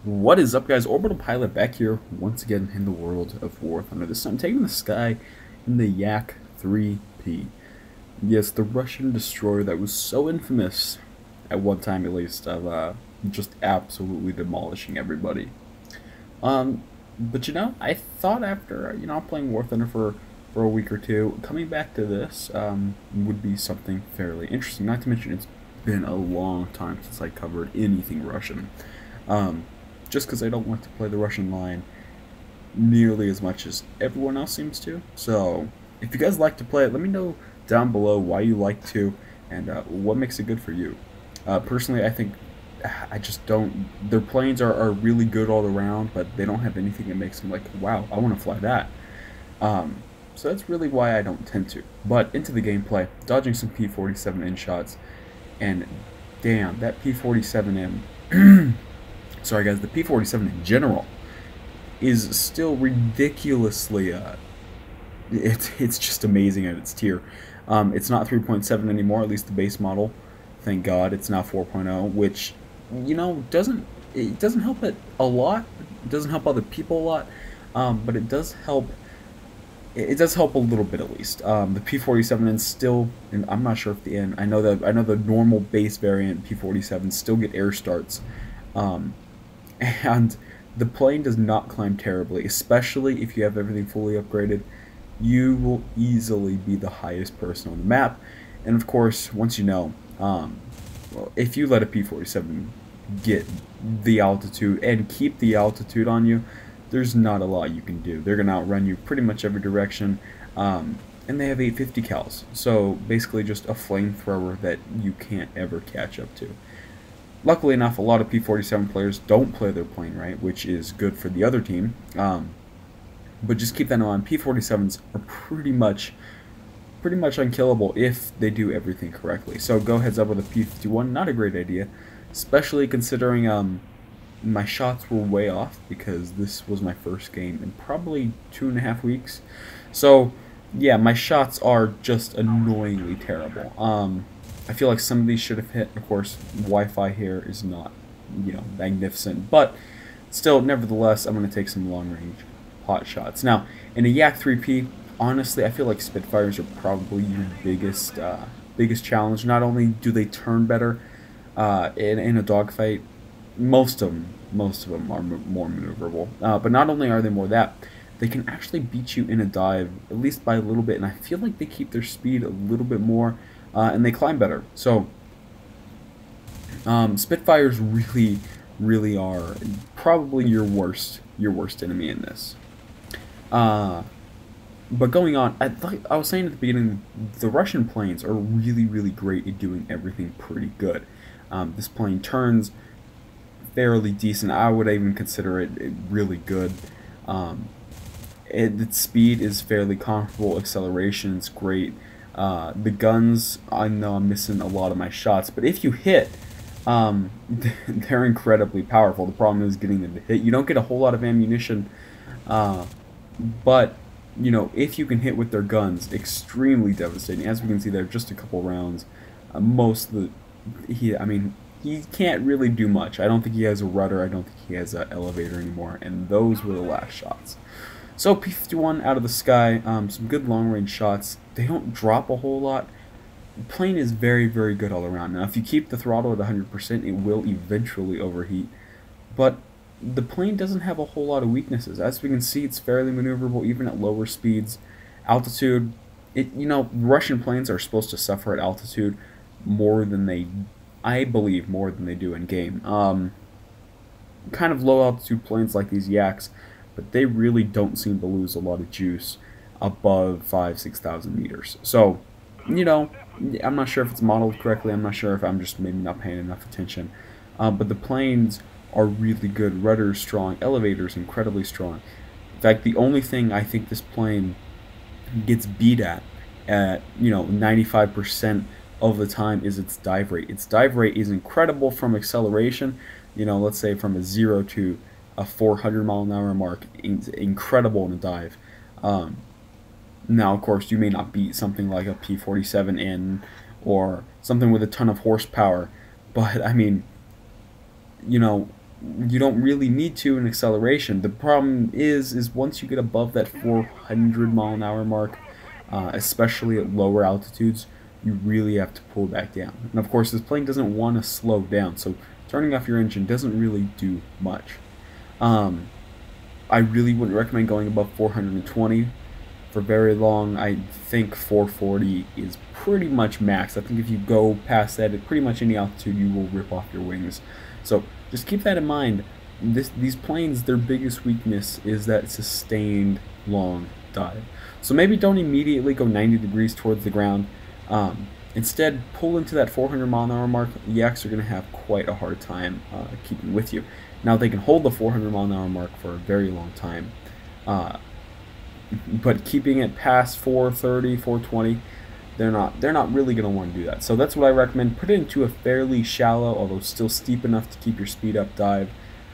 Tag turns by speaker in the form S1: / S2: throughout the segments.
S1: What is up, guys? Orbital-Pilot back here once again in the world of Warthunder. This time taking the sky in the Yak-3P. Yes, the Russian destroyer that was so infamous, at one time at least, of just absolutely demolishing everybody. But I thought after, playing Warthunder for a week or two, coming back to this would be something fairly interesting. Not to mention it's been a long time since I covered anything Russian. Just because I don't want to play the Russian line nearly as much as everyone else seems to. So, if you guys like to play it, let me know down below why you like to and what makes it good for you. Personally, I think I just don't. Their planes are really good all around, but they don't have anything that makes them like, wow, I want to fly that. So that's really why I don't tend to. But into the gameplay, dodging some P-47N shots, and damn, that P-47N. Sorry guys, the P-47 in general is still ridiculously, it's just amazing at its tier. It's not 3.7 anymore, at least the base model. Thank God, it's now 4.0, which, doesn't help it a lot. It doesn't help other people a lot, but it does help. It does help a little bit at least. The P-47 is still, and I'm not sure if the N. I know the normal base variant P-47 still get air starts. And the plane does not climb terribly, especially if you have everything fully upgraded. You will easily be the highest person on the map. And of course, once you know, if you let a P-47 get the altitude and keep the altitude on you, there's not a lot you can do. They're going to outrun you pretty much every direction. And they have 850 cals, so basically just a flamethrower that you can't ever catch up to. Luckily enough, a lot of P-47 players don't play their plane right, which is good for the other team. But just keep that in mind. P-47s are pretty much unkillable if they do everything correctly. So go heads up with a P-51. Not a great idea, especially considering my shots were way off because this was my first game in probably 2.5 weeks. So yeah, my shots are just annoyingly terrible. I feel like some of these should have hit. Of course, Wi-Fi here is not, magnificent, but still, nevertheless, I'm going to take some long-range pot shots. Now, in a Yak-3P, honestly, I feel like Spitfires are probably your biggest challenge. Not only do they turn better in a dogfight, most of them are more maneuverable. But not only are they more that, they can actually beat you in a dive, at least by a little bit, and I feel like they keep their speed a little bit more. And they climb better. So Spitfires really are probably your worst enemy in this. But going on, I was saying at the beginning, the Russian planes are really great at doing everything pretty good. This plane turns fairly decent. I would even consider it really good. Its speed is fairly comfortable. Acceleration is great. The guns, I know I'm missing a lot of my shots, but if you hit, they're incredibly powerful. The problem is getting them to hit. You don't get a whole lot of ammunition, but, if you can hit with their guns, extremely devastating. As we can see there, just a couple rounds. Most of he can't really do much. I don't think he has a rudder. I don't think he has an elevator anymore, and those were the last shots. So P-51 out of the sky, some good long-range shots. They don't drop a whole lot. The plane is very good all around. Now, if you keep the throttle at 100%, it will eventually overheat. But the plane doesn't have a whole lot of weaknesses. As we can see, it's fairly maneuverable even at lower speeds. Altitude, Russian planes are supposed to suffer at altitude more than I believe, more than they do in game. Kind of low-altitude planes like these Yaks, but they really don't seem to lose a lot of juice above 5,000–6,000 meters. So, I'm not sure if it's modeled correctly. I'm not sure if I'm just maybe not paying enough attention. But the planes are really good. Rudder's strong. Elevator's incredibly strong. In fact, the only thing I think this plane gets beat at 95% of the time is its dive rate. Its dive rate is incredible from acceleration. Let's say from a 0 to a 400-mile-an-hour mark, incredible in a dive. Now, of course, you may not beat something like a P-47N or something with a ton of horsepower, but I mean, you know, you don't really need to in acceleration. The problem is once you get above that 400-mile-an-hour mark, especially at lower altitudes, you really have to pull back down. And of course, this plane doesn't want to slow down, so turning off your engine doesn't really do much. I really wouldn't recommend going above 420 for very long. I think 440 is pretty much max. I think if you go past that at pretty much any altitude, you will rip off your wings. So just keep that in mind. These planes, their biggest weakness is that sustained long dive. So maybe don't immediately go 90 degrees towards the ground. Instead, pull into that 400-mile-an-hour mark. Yaks are going to have quite a hard time keeping with you. Now, they can hold the 400-mile-an-hour mark for a very long time, but keeping it past 430, 420, they're not really going to want to do that. So that's what I recommend. Put it into a fairly shallow, although still steep enough to keep your speed up dive,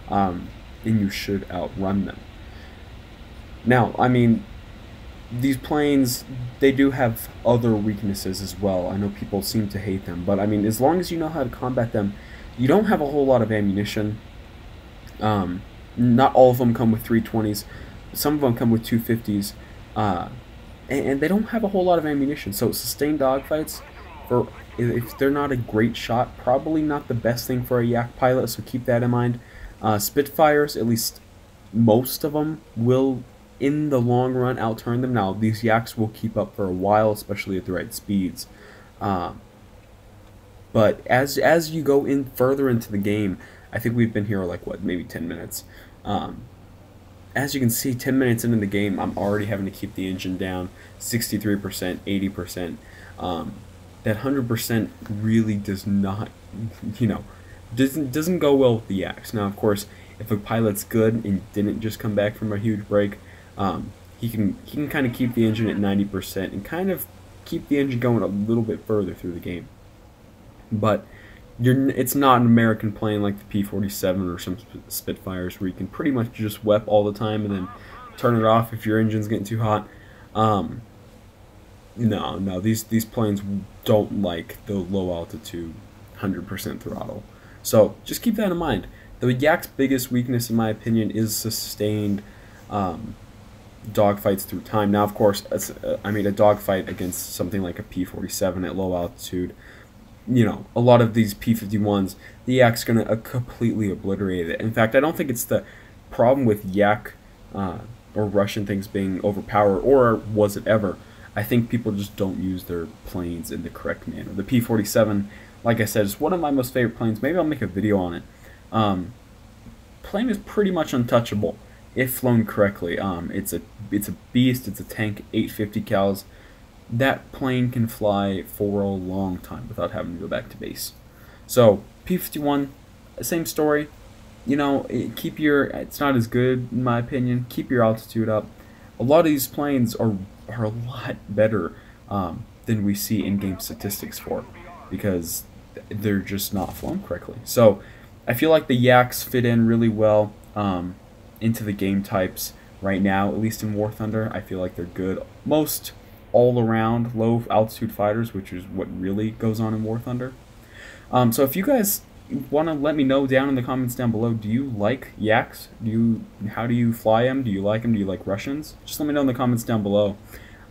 S1: and you should outrun them. Now, I mean, these planes, they do have other weaknesses as well. I know people seem to hate them, but I mean, as long as you know how to combat them, you don't have a whole lot of ammunition. Not all of them come with 320s. Some of them come with 250s, and they don't have a whole lot of ammunition. So sustained dogfights, if they're not a great shot, probably not the best thing for a Yak pilot. So keep that in mind. Spitfires, at least most of them, will in the long run outturn them. Now these Yaks will keep up for a while, especially at the right speeds. But as you go in further into the game, I think we've been here like what, maybe 10 minutes. As you can see, 10 minutes into the game, I'm already having to keep the engine down 63%, 80%. That 100% really does not, doesn't go well with the Yaks. Now, of course, if a pilot's good and didn't just come back from a huge break, he can kind of keep the engine at 90% and kind of keep the engine going a little bit further through the game. But it's not an American plane like the P-47 or some Spitfires where you can pretty much just WEP all the time and then turn it off if your engine's getting too hot. No, these planes don't like the low altitude 100% throttle. So just keep that in mind. The Yak's biggest weakness, in my opinion, is sustained dogfights through time. Now, of course, a dogfight against something like a P-47 at low altitude, a lot of these P-51s, the Yak's going to completely obliterate it. In fact, I don't think it's the problem with Yak or Russian things being overpowered, or was it ever. I think people just don't use their planes in the correct manner. The P-47, like I said, is one of my most favorite planes. Maybe I'll make a video on it. Plane is pretty much untouchable if flown correctly. It's a beast. It's a tank, 850 cals. That plane can fly for a long time without having to go back to base. So P-51, same story. It's not as good in my opinion. Keep your altitude up. A lot of these planes are a lot better than we see in-game statistics for, because they're just not flown correctly. So I feel like the Yaks fit in really well into the game types right now, at least in Warthunder. I feel like they're good most all-around low-altitude fighters, which is what really goes on in Warthunder. So if you guys want to let me know down in the comments down below, do you like Yaks? How do you fly them? Do you like them? Do you like Russians? Just let me know in the comments down below.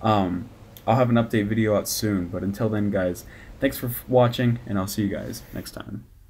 S1: I'll have an update video out soon, but until then, guys, thanks for watching, and I'll see you guys next time.